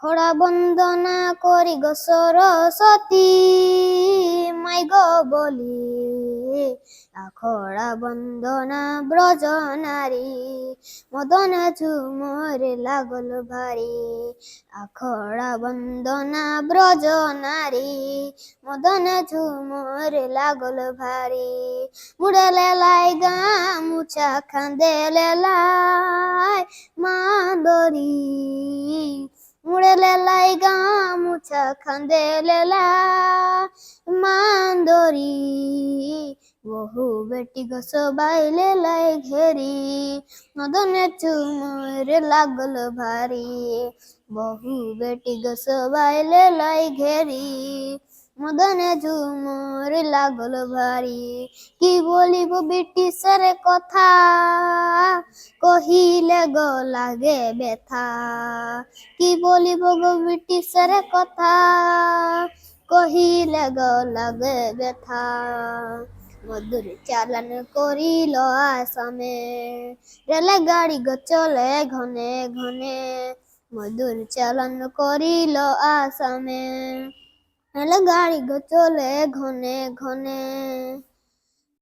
খরা বন্দনা করি গো সরস্বতী মাই গো বলি আখড়া বন্দনা ব্রজ নারী মদন ঝুমরে লাগল ভারী আখড়া বন্দনা ব্রজ নারী মদন ঝুমরে লাগল ভারী মুড়ে লেলাই গামুছা খান্দে লেলাই মাদরি মুড়ে লেলাই গামুছা খান্দে লেলা মান্দরি বহু বেটি গো সবাই লেলাই ঘেরি মদনে চুমরে লাগল ভারী বহু বেটি গো সবাই লেলাই ঘেরি মদনে ঝুমরে লাগল ভারী কি বলিব ব্রিটিশের কথা কহিলে গো লাগে ব্যথা কি বলিব গো ব্রিটিশের কথা কহিলে গো লাগে ব্যথা মধুর চালান করিল আসামে রেল গাড়ি গো চলে ঘনে ঘনে মধুর চালান করিল আসামে রেল গাড়ি গো চলে ঘনে ঘনে।